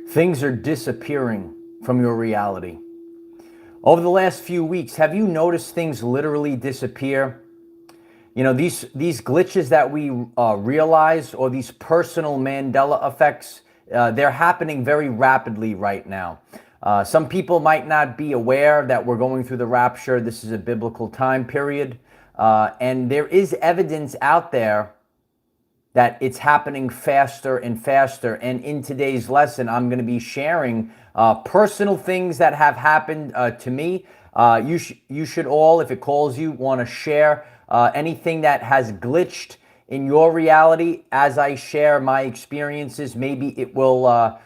Things are disappearing from your reality. Over the last few weeks, have you noticed things literally disappear? You know, these glitches that we realize, or these personal Mandela effects, they're happening very rapidly right now. Some people might not be aware that we're going through the rapture. This is a biblical time period. And there is evidence out there that it's happening faster and faster. And in today's lesson, I'm going to be sharing personal things that have happened to me. You should all, if it calls you, want to share anything that has glitched in your reality. As I share my experiences, maybe it will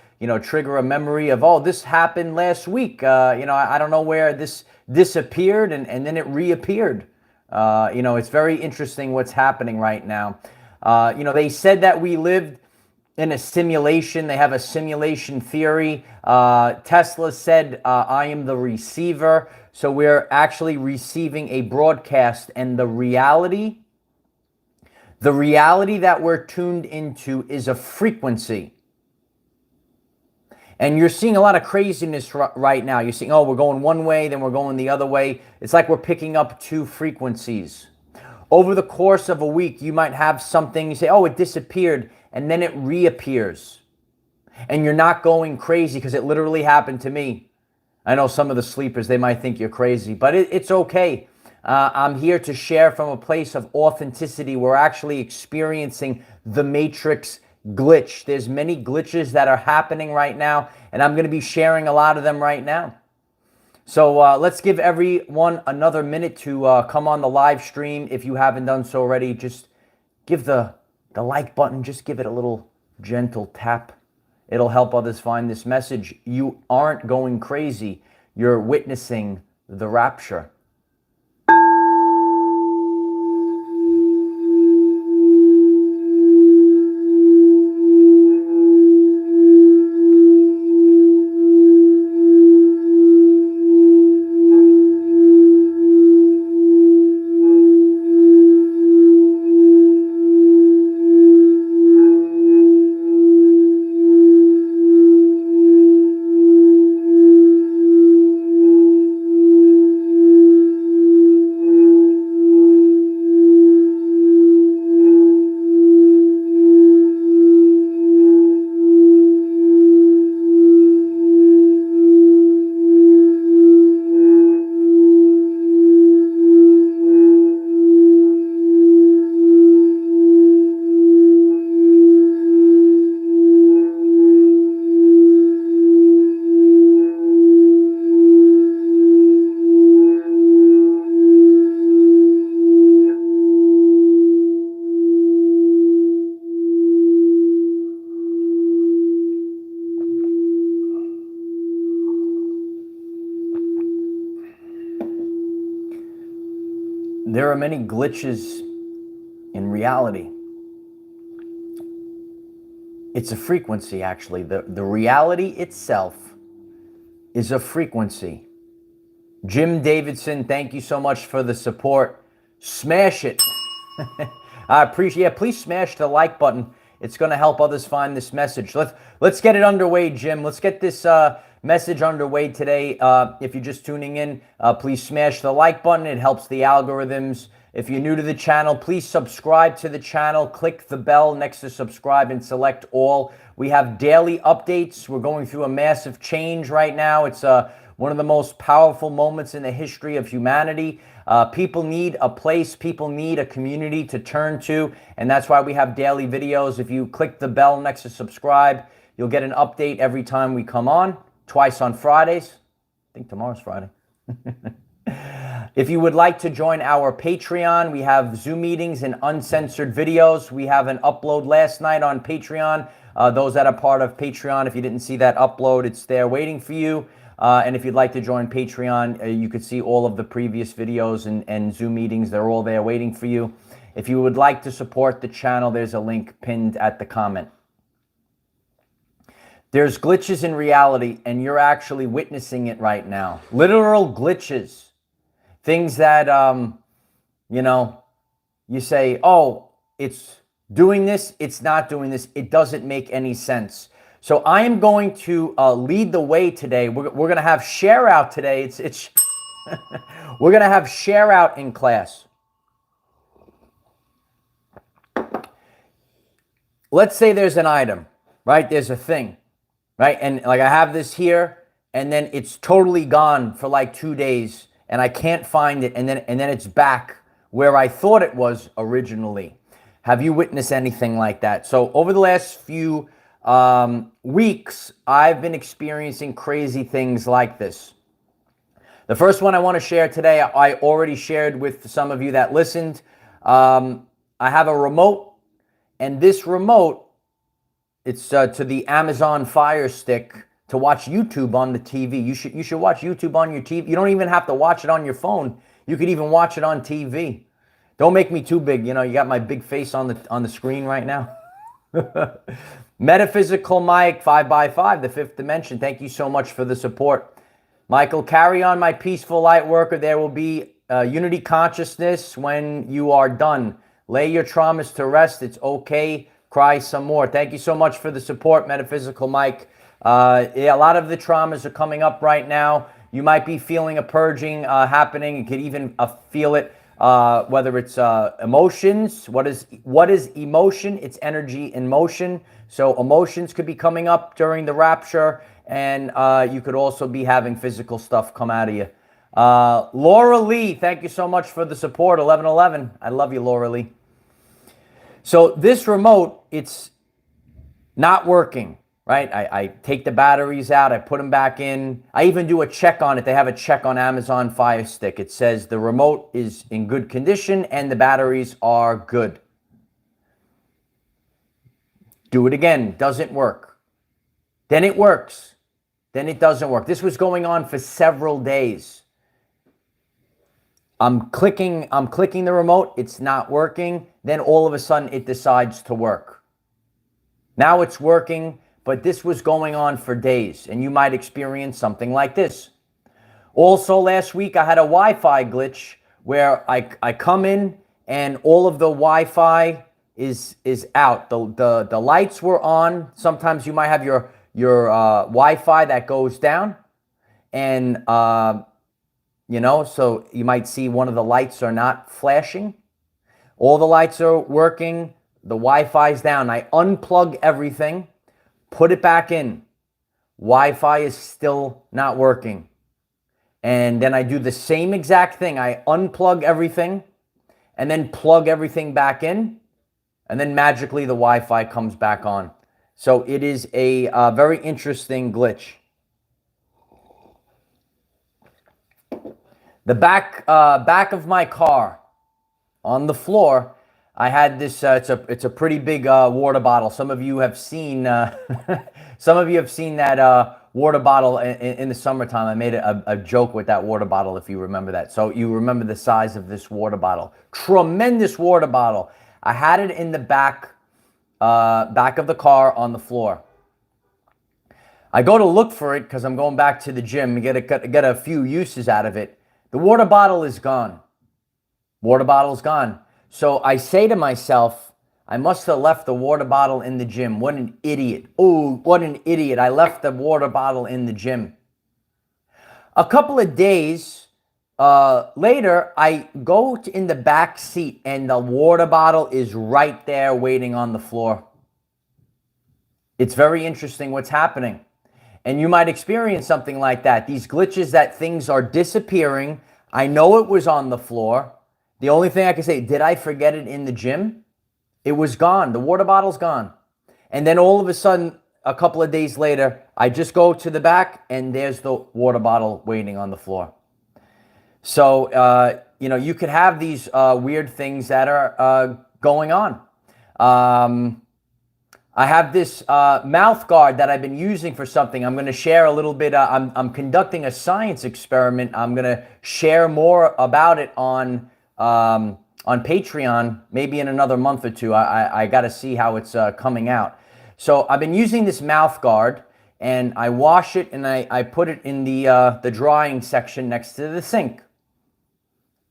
trigger a memory of, oh, this happened last week. I don't know where this disappeared and then it reappeared. It's very interesting what's happening right now. They said that we lived in a simulation. They have a simulation theory. Tesla said, I am the receiver. So we're actually receiving a broadcast, and the reality that we're tuned into is a frequency. And you're seeing a lot of craziness right now. You're seeing, oh, we're going one way, then we're going the other way. It's like we're picking up two frequencies. Over the course of a week, you might have something, you say, oh, it disappeared, and then it reappears. And you're not going crazy, because it literally happened to me. I know some of the sleepers, they might think you're crazy, but it's okay. I'm here to share from a place of authenticity. We're actually experiencing the Matrix glitch. There's many glitches that are happening right now, and I'm going to be sharing a lot of them right now. So let's give everyone another minute to come on the live stream. If you haven't done so already, just give the like button, just give it a little gentle tap. It'll help others find this message. You aren't going crazy. You're witnessing the rapture. There are many glitches in reality. It's a frequency, actually. The reality itself is a frequency. Jim Davidson, thank you so much for the support. Smash it. I appreciate it. Please smash the like button. It's going to help others find this message. Let's get it underway, Jim. Let's get this message underway today. If you're just tuning in, please smash the like button. It helps the algorithms. If you're new to the channel, please subscribe to the channel. Click the bell next to subscribe and select all. We have daily updates. We're going through a massive change right now. It's one of the most powerful moments in the history of humanity. People need a place, people need a community to turn to, and that's why we have daily videos. If you click the bell next to subscribe, you'll get an update every time we come on, twice on Fridays. I think tomorrow's Friday. If you would like to join our Patreon, we have Zoom meetings and uncensored videos. We have an upload last night on Patreon. Those that are part of Patreon, if you didn't see that upload, it's there waiting for you. And if you'd like to join Patreon, you could see all of the previous videos and Zoom meetings. They're all there waiting for you. If you would like to support the channel, there's a link pinned at the comment. There's glitches in reality, and you're actually witnessing it right now. Literal glitches. Things that, you say, oh, it's doing this, it's not doing this. It doesn't make any sense. So I am going to lead the way today. We're going to have share out today. It's we're going to have share out in class. Let's say there's an item, right? There's a thing, right? And like I have this here, and then it's totally gone for like 2 days, and I can't find it, and then it's back where I thought it was originally. Have you witnessed anything like that? So over the last few weeks, I've been experiencing crazy things like this. The first one I want to share today, I already shared with some of you that listened. I have a remote. And this remote, it's to the Amazon Fire Stick to watch YouTube on the TV. You should watch YouTube on your TV. You don't even have to watch it on your phone. You could even watch it on TV. Don't make me too big. You know, you got my big face on the screen right now. Metaphysical Mike, 5x5, the fifth dimension. Thank you so much for the support. Michael, carry on, my peaceful light worker. There will be unity consciousness when you are done. Lay your traumas to rest. It's okay. Cry some more. Thank you so much for the support, Metaphysical Mike. Yeah, a lot of the traumas are coming up right now. You might be feeling a purging happening. You could even feel it, whether it's emotions. What is emotion? It's energy in motion. So emotions could be coming up during the rapture, and you could also be having physical stuff come out of you. Laura Lee, thank you so much for the support. 1111. I love you, Laura Lee. So this remote, it's not working, right? I take the batteries out, I put them back in. I even do a check on it. They have a check on Amazon Fire Stick. It says the remote is in good condition and the batteries are good. Do it again, doesn't work. Then it works. Then it doesn't work. This was going on for several days. I'm clicking the remote, it's not working. Then all of a sudden it decides to work. Now it's working, but this was going on for days, and you might experience something like this. Also last week I had a Wi-Fi glitch where I come in and all of the Wi-Fi is out. The lights were on. Sometimes you might have your Wi-Fi that goes down, and you know, so you might see one of the lights are not flashing. All the lights are working. The Wi-Fi's down. I unplug everything, put it back in. Wi-Fi is still not working. And then I do the same exact thing. I unplug everything and then plug everything back in. And then magically the Wi-Fi comes back on. So it is a very interesting glitch. The back of my car, on the floor, I had this. It's a pretty big water bottle. Some of you have seen some of you have seen that water bottle in the summertime. I made a joke with that water bottle, if you remember that. So you remember the size of this water bottle. Tremendous water bottle. I had it in the back of the car on the floor. I go to look for it because I'm going back to the gym and get a few uses out of it. The water bottle is gone. Water bottle's gone. So I say to myself, I must have left the water bottle in the gym. What an idiot. Oh, what an idiot. I left the water bottle in the gym. A couple of days later, I go in the back seat and the water bottle is right there waiting on the floor. It's very interesting what's happening. And you might experience something like that. These glitches that things are disappearing. I know it was on the floor. The only thing I can say, did I forget it in the gym? It was gone. The water bottle's gone. And then all of a sudden, a couple of days later, I just go to the back and there's the water bottle waiting on the floor. So, you know, you could have these weird things that are going on. I have this mouth guard that I've been using for something. I'm going to share a little bit. I'm conducting a science experiment. I'm going to share more about it on Patreon, maybe in another month or two. I got to see how it's coming out. So I've been using this mouth guard, and I wash it and I put it in the drying section next to the sink.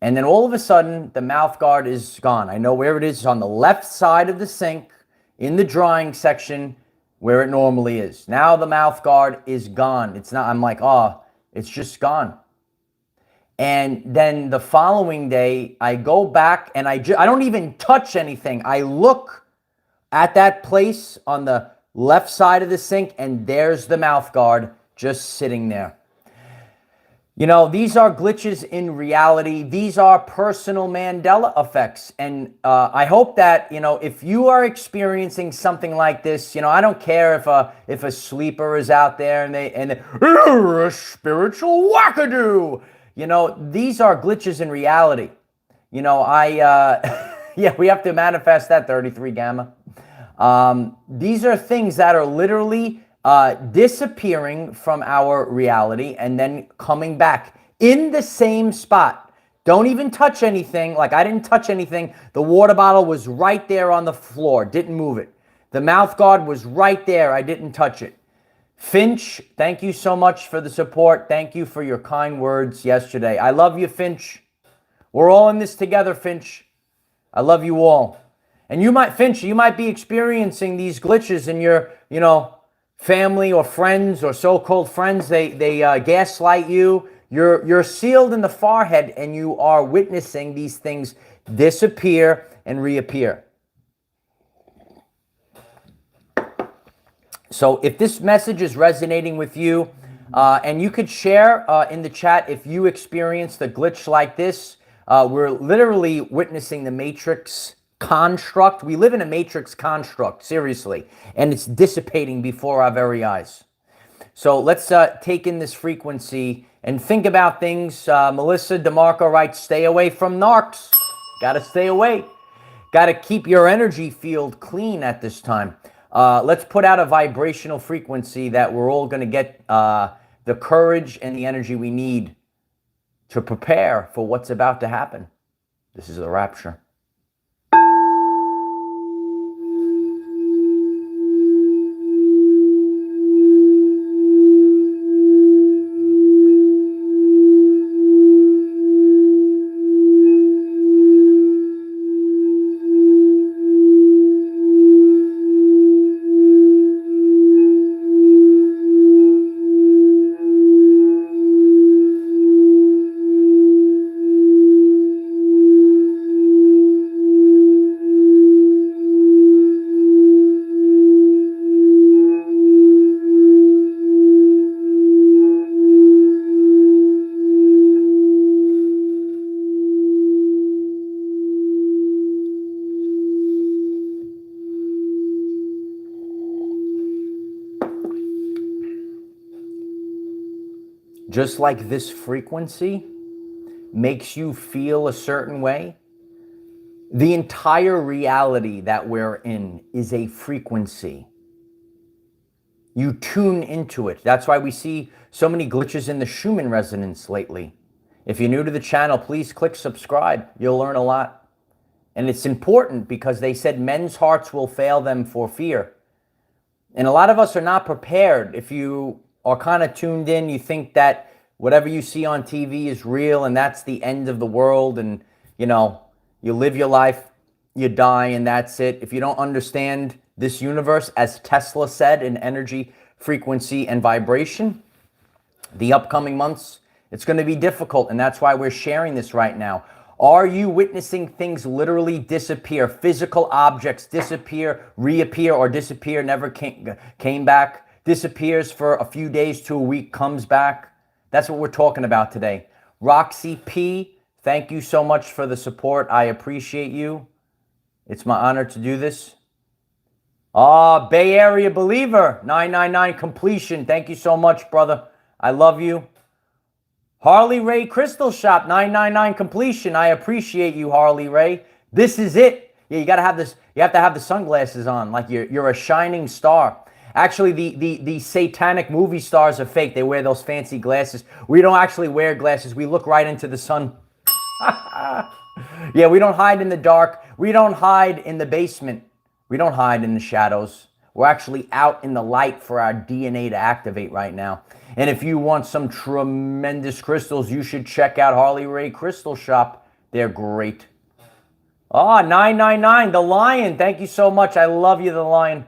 And then all of a sudden, the mouth guard is gone. I know where it is. It's on the left side of the sink. In the drying section, where it normally is. Now the mouth guard is gone. It's not, I'm like, oh, it's just gone. And then the following day, I go back and I don't even touch anything. I look at that place on the left side of the sink, and there's the mouth guard just sitting there. You know, these are glitches in reality. These are personal Mandela effects. And I hope that, you know, if you are experiencing something like this, you know, I don't care if a sleeper is out there and they a spiritual wackadoo. You know, these are glitches in reality. You know, yeah, we have to manifest that 33 gamma. These are things that are literally disappearing from our reality and then coming back in the same spot. Don't even touch anything. Like, I didn't touch anything. The water bottle was right there on the floor. Didn't move it. The mouth guard was right there. I didn't touch it. Finch, thank you so much for the support. Thank you for your kind words yesterday. I love you, Finch. We're all in this together, Finch. I love you all. And you might, Finch, you might be experiencing these glitches in your, you know, family or friends or so-called friends. They gaslight you. You're sealed in the forehead, and you are witnessing these things disappear and reappear. So if this message is resonating with you, and you could share in the chat if you experienced a glitch like this. We're literally witnessing the Matrix construct. We live in a Matrix construct, seriously, and it's dissipating before our very eyes. So let's take in this frequency and think about things. Melissa DeMarco writes, stay away from narcs. Got to stay away. Got to keep your energy field clean at this time. Let's put out a vibrational frequency that we're all going to get the courage and the energy we need to prepare for what's about to happen. This is the rapture. Just like this frequency makes you feel a certain way, the entire reality that we're in is a frequency. You tune into it. That's why we see so many glitches in the Schumann resonance lately. If you're new to the channel, please click subscribe. You'll learn a lot. And it's important because they said men's hearts will fail them for fear. And a lot of us are not prepared. If you are kind of tuned in, you think that whatever you see on TV is real and that's the end of the world, and you know, you live your life, you die, and that's it. If you don't understand this universe, as Tesla said, in energy, frequency, and vibration, the upcoming months, it's going to be difficult, and that's why we're sharing this right now. Are you witnessing things literally disappear? Physical objects disappear, reappear, or disappear, never came back? Disappears for a few days to a week, comes back. That's what we're talking about today. Roxy P, thank you so much for the support. I appreciate you. It's my honor to do this. Bay Area Believer, 999 completion. Thank you so much, brother. I love you. Harley Ray Crystal Shop, 999 completion. I appreciate you, Harley Ray. This is it. Yeah, you gotta have this. You have to have the sunglasses on, like you're a shining star. Actually, the satanic movie stars are fake. They wear those fancy glasses. We don't actually wear glasses. We look right into the sun. Yeah, we don't hide in the dark. We don't hide in the basement. We don't hide in the shadows. We're actually out in the light for our DNA to activate right now. And if you want some tremendous crystals, you should check out Harley Ray Crystal Shop. They're great. 999, the Lion. Thank you so much. I love you, the Lion.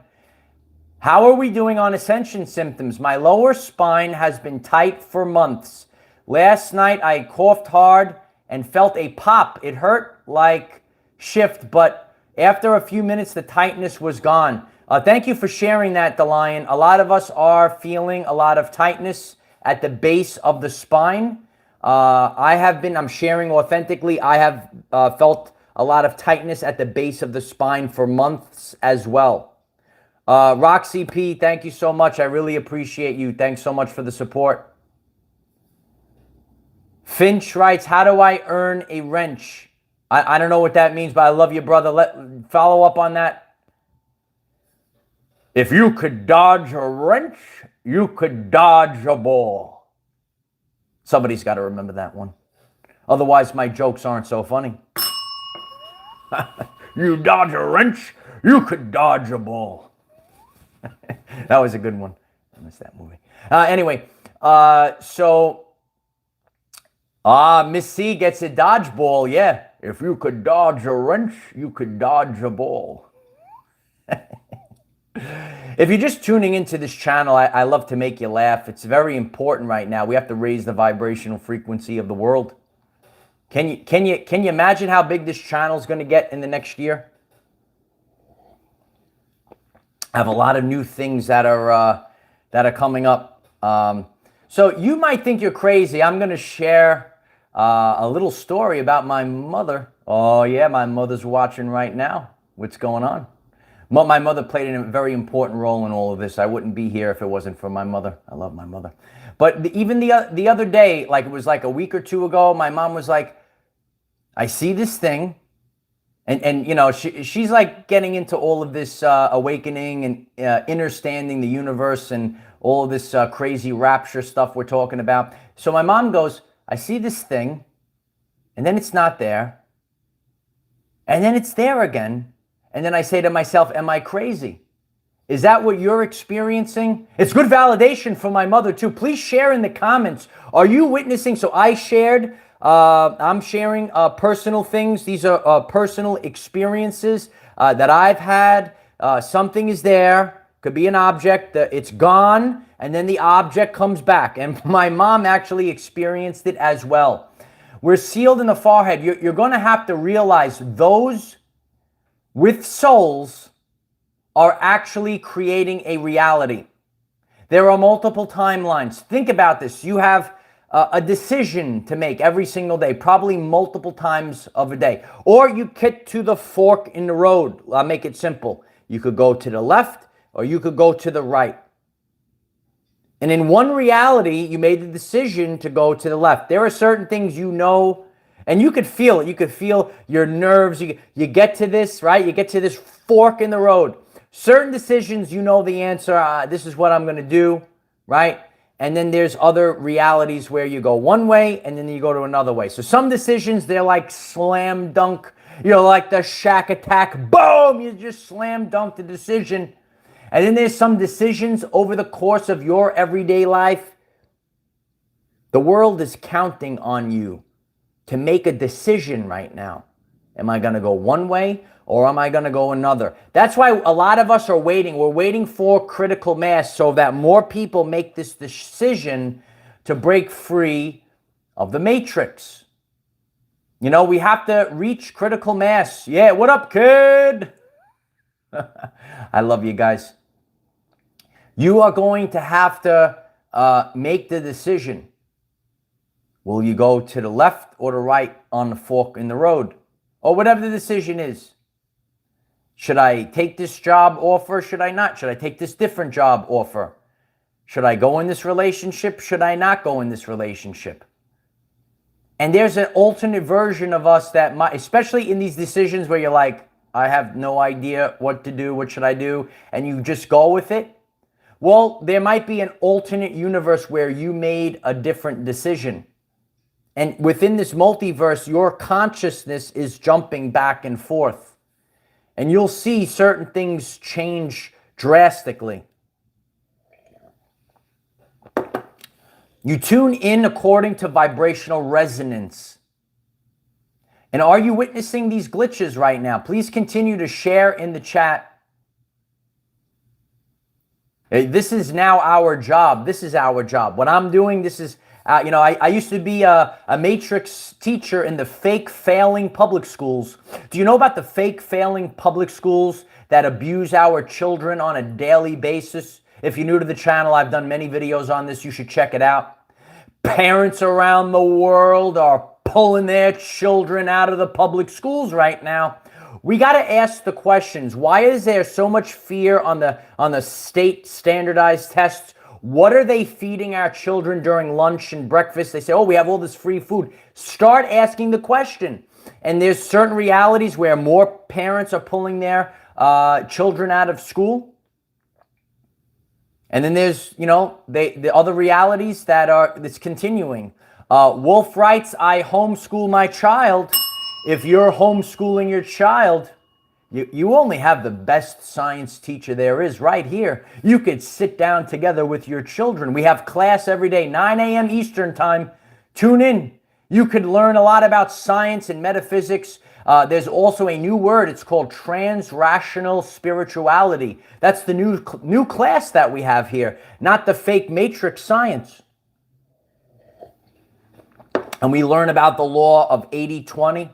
How are we doing on ascension symptoms? My lower spine has been tight for months. Last night I coughed hard and felt a pop. It hurt like shift, but after a few minutes, the tightness was gone. Thank you for sharing that, DeLion. A lot of us are feeling a lot of tightness at the base of the spine. I'm sharing authentically, I have felt a lot of tightness at the base of the spine for months as well. Roxy P, thank you so much. I really appreciate you. Thanks so much for the support. Finch writes, how do I earn a wrench? I don't know what that means, but I love you, brother. Follow up on that. If you could dodge a wrench, you could dodge a ball. Somebody's got to remember that one. Otherwise, my jokes aren't so funny. You dodge a wrench, you could dodge a ball. That was a good one. I missed that movie. Anyway, Miss C gets a dodgeball. Yeah, if you could dodge a wrench, you could dodge a ball. If you're just tuning into this channel, I love to make you laugh. It's very important right now. We have to raise the vibrational frequency of the world. Can you imagine how big this channel is going to get in the next year? I have a lot of new things that are coming up. So you might think you're crazy. I'm going to share a little story about my mother. Oh yeah, my mother's watching right now. What's going on? My mother played a very important role in all of this. I wouldn't be here if it wasn't for my mother. I love my mother. But even the other day, like it was like a week or two ago, my mom was like, I see this thing. And you know, she's like getting into all of this awakening and understanding the universe and all of this crazy rapture stuff we're talking about. So my mom goes, I see this thing, and then it's not there. And then it's there again. And then I say to myself, am I crazy? Is that what you're experiencing? It's good validation for my mother too. Please share in the comments. Are you witnessing? So I shared, I'm sharing personal things. These are personal experiences that I've had. Something is there. Could be an object. It's gone. And then the object comes back. And my mom actually experienced it as well. We're sealed in the forehead. You're going to have to realize those with souls are actually creating a reality. There are multiple timelines. Think about this. You have a decision to make every single day, probably multiple times of a day. Or you get to the fork in the road. I'll make it simple. You could go to the left or you could go to the right. And in one reality, you made the decision to go to the left. There are certain things you know, and you could feel it. You could feel your nerves. You get to this, right? You get to this fork in the road. Certain decisions, you know the answer. This is what I'm going to do, right? And then there's other realities where you go one way and then you go to another way. So some decisions, they're like slam dunk. You know, like the Shack attack. Boom! You just slam dunk the decision. And then there's some decisions over the course of your everyday life. The world is counting on you to make a decision right now. Am I going to go one way or am I going to go another? That's why a lot of us are waiting. We're waiting for critical mass so that more people make this decision to break free of the matrix. You know, we have to reach critical mass. Yeah, what up, kid? I love you guys. You are going to have to make the decision. Will you go to the left or the right on the fork in the road? Or whatever the decision is. Should I take this job offer? Should I not? Should I take this different job offer? Should I go in this relationship? Should I not go in this relationship? And there's an alternate version of us that might, especially in these decisions where you're like, I have no idea what to do, what should I do? And you just go with it. Well, there might be an alternate universe where you made a different decision. And within this multiverse, your consciousness is jumping back and forth. And you'll see certain things change drastically. You tune in according to vibrational resonance. And are you witnessing these glitches right now? Please continue to share in the chat. This is now our job. This is our job. What I'm doing, this is, I used to be a matrix teacher in the fake failing public schools. Do you know about the fake failing public schools that abuse our children on a daily basis? If you're new to the channel, I've done many videos on this. You should check it out. Parents around the world are pulling their children out of the public schools right now. We got to ask the questions. Why is there so much fear on the state standardized tests? What are they feeding our children during lunch and breakfast? They say, oh, we have all this free food. Start asking the question. And there's certain realities where more parents are pulling their children out of school. And then there's, the other realities that's continuing. Wolf writes, I homeschool my child. If you're homeschooling your child, you only have the best science teacher there is right here. You could sit down together with your children. We have class every day, 9 a.m. Eastern time. Tune in. You could learn a lot about science and metaphysics. There's also a new word. It's called trans-rational spirituality. That's the new class that we have here, not the fake matrix science. And we learn about the law of 80-20.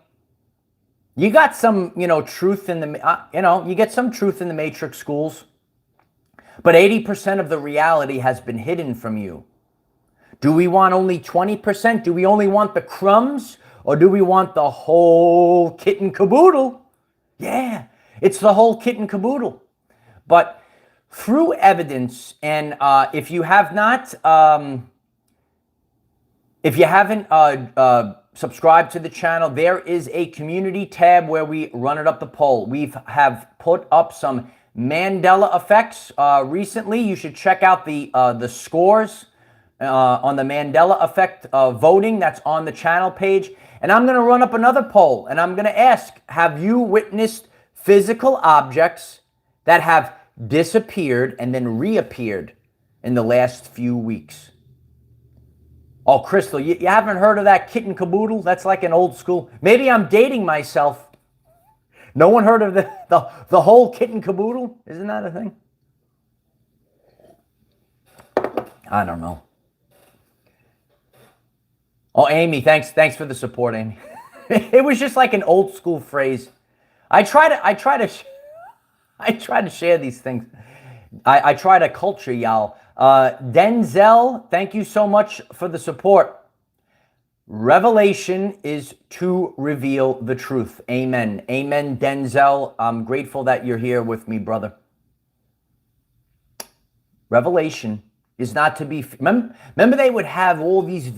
You got some, truth in the, you get some truth in the matrix schools, but 80% of the reality has been hidden from you. Do we want only 20%? Do we only want the crumbs, or do we want the whole kit and caboodle? Yeah, it's the whole kit and caboodle. But through evidence, and if you haven't subscribe to the channel, there is a community tab where we run it up the poll. We have put up some Mandela effects recently. You should check out the scores on the Mandela effect voting that's on the channel page. And I'm going to run up another poll, and I'm going to ask, have you witnessed physical objects that have disappeared and then reappeared in the last few weeks? Oh, Crystal, you haven't heard of that kit and caboodle? That's like an old school. Maybe I'm dating myself. No one heard of the whole kit and caboodle? Isn't that a thing? I don't know. Oh, Amy, thanks for the support, Amy. It was just like an old school phrase. I try to share these things. I try to culture y'all. Denzel, thank you so much for the support. Revelation is to reveal the truth. Amen. Amen, Denzel. I'm grateful that you're here with me, brother. Revelation is not to be... Remember they would have all these...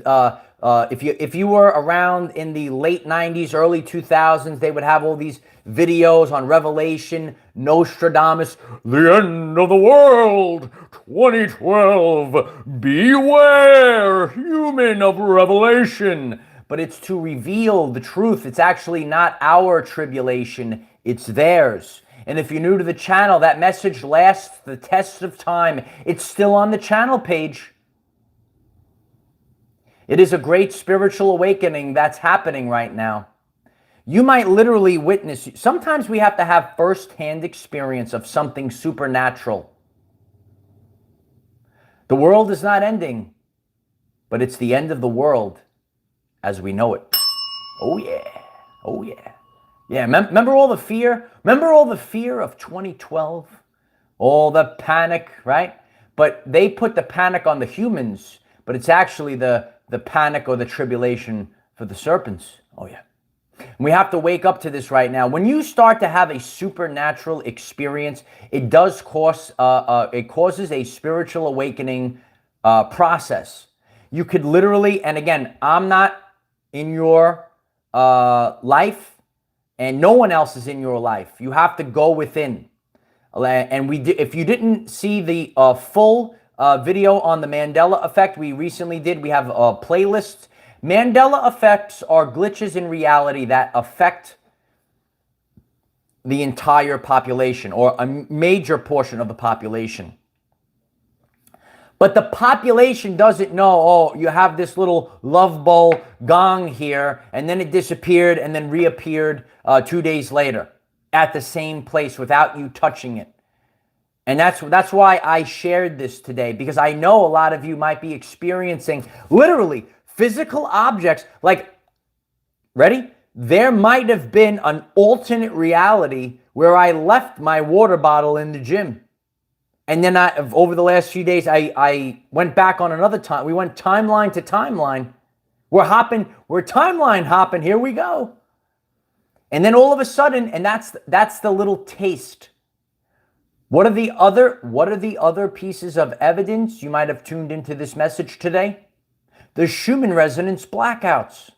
if you were around in the late 90s, early 2000s, they would have all these videos on Revelation, Nostradamus, the end of the world, 2012, beware, human of Revelation. But it's to reveal the truth. It's actually not our tribulation, it's theirs. And if you're new to the channel, that message lasts the test of time. It's still on the channel page. It is a great spiritual awakening that's happening right now. You might literally witness, sometimes we have to have first-hand experience of something supernatural. The world is not ending, but it's the end of the world as we know it. Oh yeah, oh yeah. Yeah, remember all the fear? Remember all the fear of 2012? All the panic, right? But they put the panic on the humans, but it's actually the panic or the tribulation for the serpents. Oh yeah. We have to wake up to this right now. When you start to have a supernatural experience, it does cause it causes a spiritual awakening process. You could literally, and again, I'm not in your life, and no one else is in your life. You have to go within. And if you didn't see the full video on the Mandela effect we recently did, we have a playlist. Mandela effects are glitches in reality that affect the entire population or a major portion of the population. But the population doesn't know, oh, you have this little love bowl gong here, and then it disappeared and then reappeared 2 days later at the same place without you touching it. And that's why I shared this today, because I know a lot of you might be experiencing literally physical objects. Like, ready? There might have been an alternate reality where I left my water bottle in the gym. And then over the last few days, I went back on another time. We went timeline to timeline. We're timeline hopping. Here we go. And then all of a sudden, and that's the little taste. What are the other pieces of evidence you might have tuned into this message today? The Schumann resonance blackouts.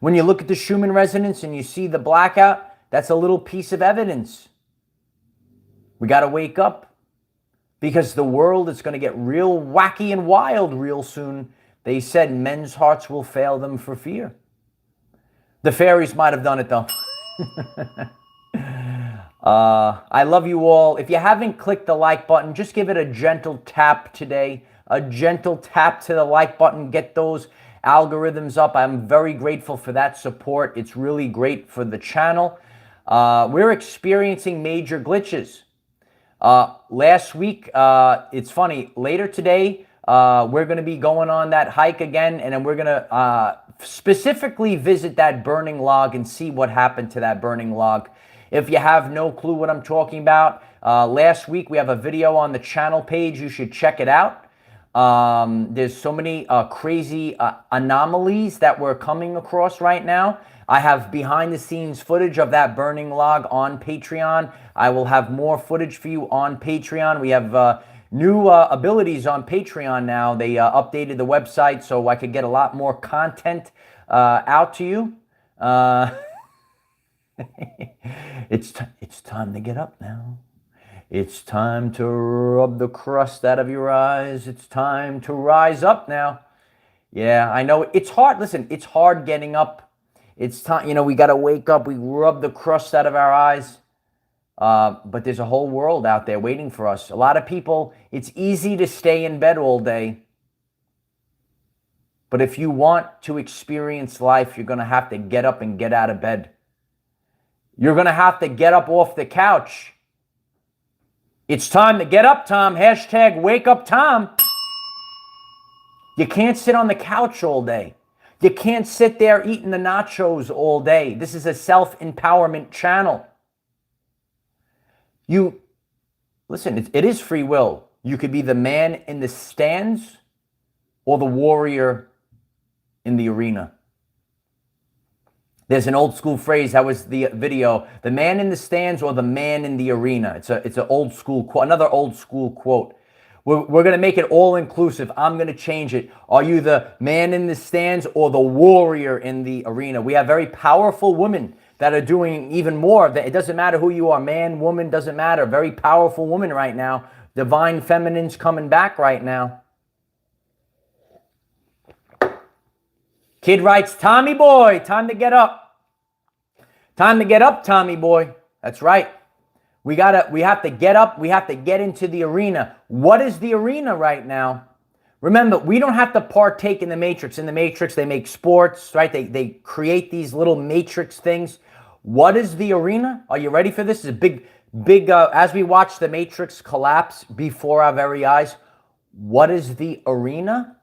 When you look at the Schumann resonance and you see the blackout, that's a little piece of evidence. We got to wake up, because the world is going to get real wacky and wild real soon. They said men's hearts will fail them for fear. The fairies might have done it though. I love you all. If you haven't clicked the like button, just give it a gentle tap today. A gentle tap to the like button. Get those algorithms up. I'm very grateful for that support. It's really great for the channel. We're experiencing major glitches. Last week, it's funny, later today, we're going to be going on that hike again, and then we're going to specifically visit that burning log and see what happened to that burning log. If you have no clue what I'm talking about, last week we have a video on the channel page. You should check it out. There's so many crazy anomalies that we're coming across right now. I have behind the scenes footage of that burning log on Patreon. I will have more footage for you on Patreon. We have new abilities on Patreon now. They updated the website so I could get a lot more content out to you. It's time to get up now. It's time to rub the crust out of your eyes. It's time to rise up now. Yeah, I know it's hard. Listen, it's hard getting up. It's time, we got to wake up. We rub the crust out of our eyes. But there's a whole world out there waiting for us. A lot of people, it's easy to stay in bed all day. But if you want to experience life, you're going to have to get up and get out of bed. You're going to have to get up off the couch. It's time to get up, Tom. Hashtag wake up, Tom. You can't sit on the couch all day. You can't sit there eating the nachos all day. This is a self-empowerment channel. Listen, it is free will. You could be the man in the stands or the warrior in the arena. There's an old school phrase, that was the video, the man in the stands or the man in the arena. It's an old school quote, another old school quote. We're going to make it all inclusive. I'm going to change it. Are you the man in the stands or the warrior in the arena? We have very powerful women that are doing even more. It doesn't matter who you are, man, woman, doesn't matter. Very powerful woman right now. Divine feminine's coming back right now. Kid writes, Tommy boy, time to get up. Time to get up, Tommy boy. That's right. We have to get up. We have to get into the arena. What is the arena right now? Remember, we don't have to partake in the Matrix. In the Matrix, they make sports, right? They create these little Matrix things. What is the arena? Are you ready for this? It's a big, as we watch the Matrix collapse before our very eyes, what is the arena?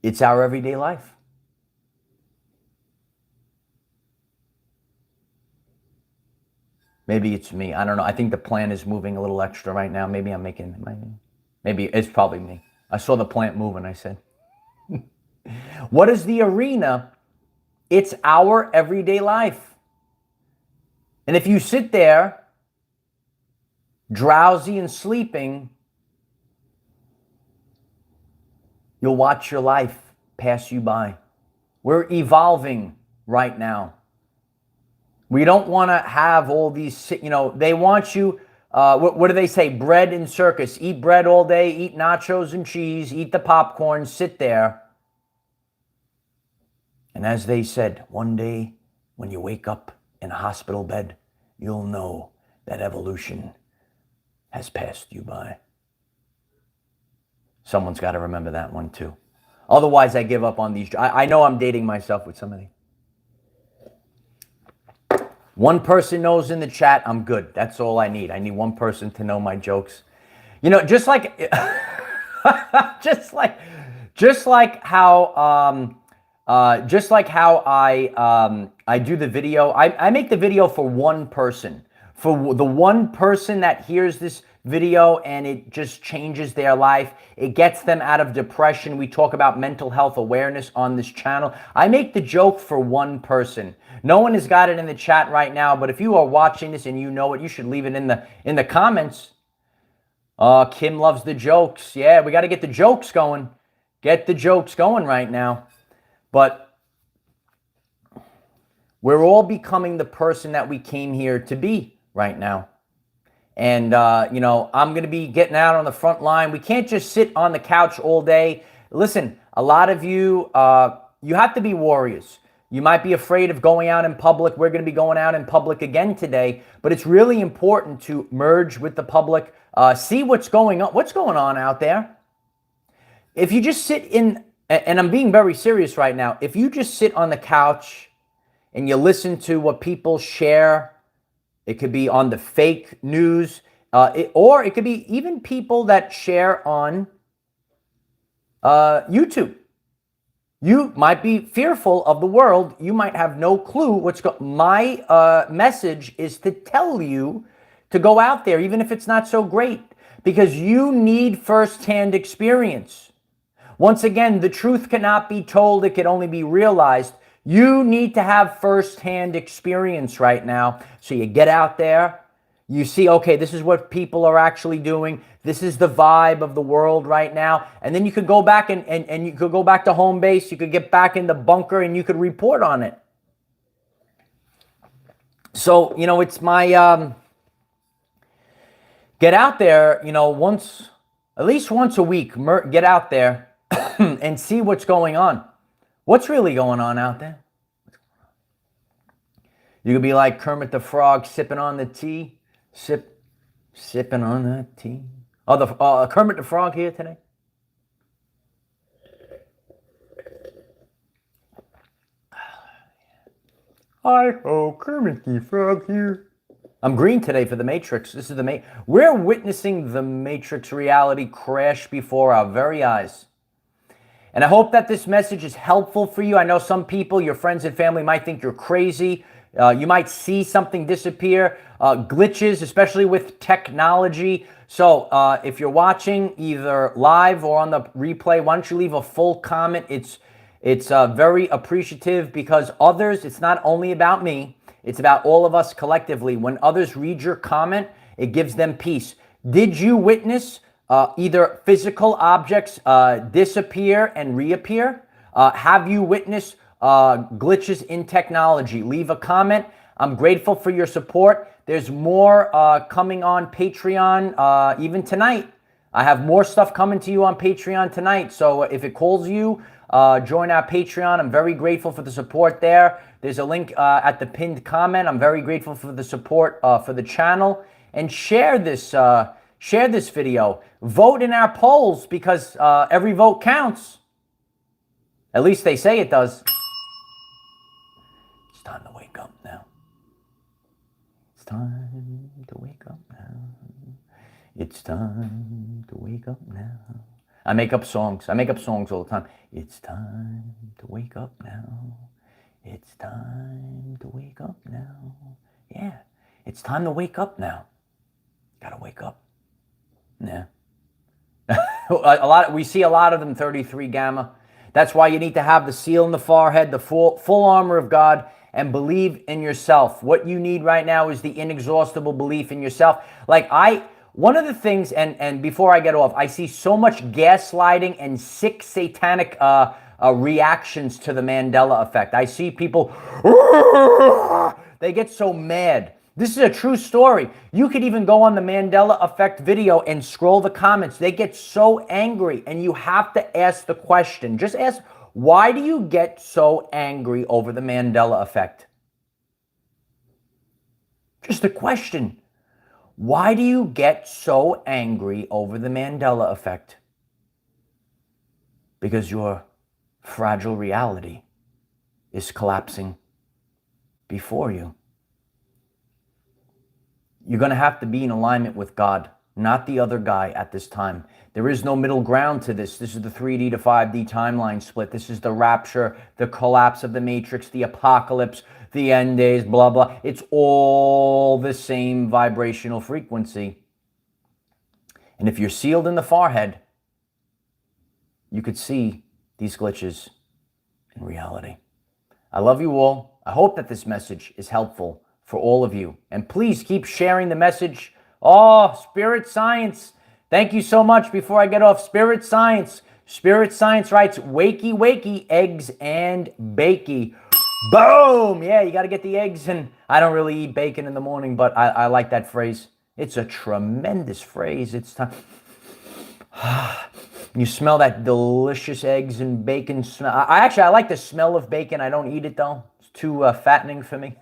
It's our everyday life. Maybe it's me. I don't know. I think the plant is moving a little extra right now. Maybe I'm making, maybe it's probably me. I saw the plant move and I said, what is the arena? It's our everyday life. And if you sit there drowsy and sleeping, you'll watch your life pass you by. We're evolving right now. We don't want to have all these, they want you, what do they say? Bread and circus. Eat bread all day, eat nachos and cheese, eat the popcorn, sit there. And as they said, one day when you wake up in a hospital bed, you'll know that evolution has passed you by. Someone's got to remember that one too. Otherwise, I give up on these. I know I'm dating myself with somebody. One person knows in the chat, I'm good. That's all I need. I need one person to know my jokes. You know, just like, just like, just like how, I do the video. I make the video for one person, for the one person that hears this video and it just changes their life. It gets them out of depression. We talk about mental health awareness on this channel. I make the joke for one person. No one has got it in the chat right now, but if you are watching this and you know it, you should leave it in the comments. Kim loves the jokes. Yeah, we got to get the jokes going. Get the jokes going right now. But we're all becoming the person that we came here to be right now. And, you know, I'm going to be getting out on the front line. We can't just sit on the couch all day. Listen, a lot of you, you have to be warriors. You might be afraid of going out in public. We're going to be going out in public again today. But it's really important to merge with the public, see what's going on out there. If you just sit in, and I'm being very serious right now, if you just sit on the couch and you listen to what people share, it could be on the fake news, or it could be even people that share on YouTube. You might be fearful of the world. You might have no clue what's going on. My message is to tell you to go out there, even if it's not so great, because you need firsthand experience. Once again, the truth cannot be told. It can only be realized. You need to have firsthand experience right now. So you get out there, you see, okay, this is what people are actually doing. This is the vibe of the world right now. And then you could go back and you could go back to home base. You could get back in the bunker and you could report on it. So, you know, it's my, get out there, you know, at least once a week, get out there and see what's going on. What's really going on out there? You could be like Kermit the Frog sipping on the tea. Sipping on that tea. Oh, Kermit the Frog here today? Hi-ho, Kermit the Frog here. I'm green today for the Matrix. This is we're witnessing the Matrix reality crash before our very eyes. And I hope that this message is helpful for you. I know some people, your friends and family, might think you're crazy. You might see something disappear, glitches, especially with technology. So if you're watching either live or on the replay, why don't you leave a full comment? It's very appreciative because others, it's not only about me, it's about all of us collectively. When others read your comment, it gives them peace. Did you witness either physical objects disappear and reappear? Have you witnessed glitches in technology? Leave a comment. I'm grateful for your support. There's more coming on Patreon even tonight. I have more stuff coming to you on Patreon tonight. So if it calls you, join our Patreon. I'm very grateful for the support there. There's a link at the pinned comment. I'm very grateful for the support for the channel. And share this video. Vote in our polls because every vote counts. At least they say it does. It's time to wake up now. It's time to wake up now. It's time to wake up now. I make up songs. I make up songs all the time. It's time to wake up now. It's time to wake up now. Yeah, it's time to wake up now. Gotta wake up. Yeah. We see a lot of them 33 gamma. That's why you need to have the seal in the forehead, the full armor of God, and believe in yourself. What you need right now is the inexhaustible belief in yourself. One of the things, and before I get off, I see so much gaslighting and sick satanic reactions to the Mandela effect. I see people, they get so mad. This is a true story. You could even go on the Mandela effect video and scroll the comments. They get so angry, and you have to ask the question. Just ask, why do you get so angry over the Mandela effect? Just a question. Why do you get so angry over the Mandela effect? Because your fragile reality is collapsing before you. You're going to have to be in alignment with God, not the other guy at this time. There is no middle ground to this. This is the 3D to 5D timeline split. This is the rapture, the collapse of the matrix, the apocalypse, the end days, blah, blah. It's all the same vibrational frequency. And if you're sealed in the forehead, you could see these glitches in reality. I love you all. I hope that this message is helpful for all of you. And please keep sharing the message. Oh, Spirit Science. Thank you so much. Before I get off, Spirit Science. Spirit Science writes, wakey, wakey, eggs and bakey. Boom! Yeah, you got to get the eggs. And I don't really eat bacon in the morning, but I like that phrase. It's a tremendous phrase. It's time. You smell that delicious eggs and bacon smell. I like the smell of bacon. I don't eat it, though. It's too fattening for me.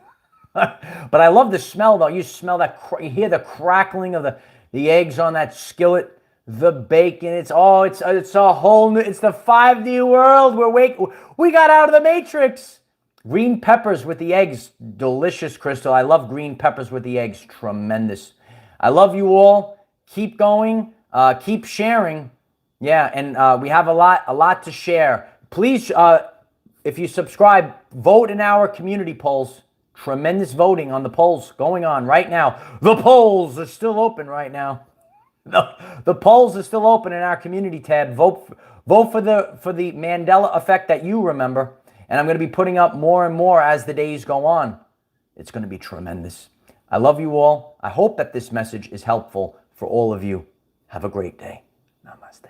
But I love the smell, though. You smell that. You hear the crackling of the eggs on that skillet, the bacon. It's a whole new. It's the 5D world. We got out of the matrix. Green peppers with the eggs, delicious, Crystal. I love green peppers with the eggs. Tremendous. I love you all. Keep going. Keep sharing. Yeah, and we have a lot to share. Please, if you subscribe, vote in our community polls. Tremendous voting on the polls going on right now. The polls are still open right now. The polls are still open in our community tab. Vote for the Mandela effect that you remember. And I'm going to be putting up more and more as the days go on. It's going to be tremendous. I love you all. I hope that this message is helpful for all of you. Have a great day. Namaste.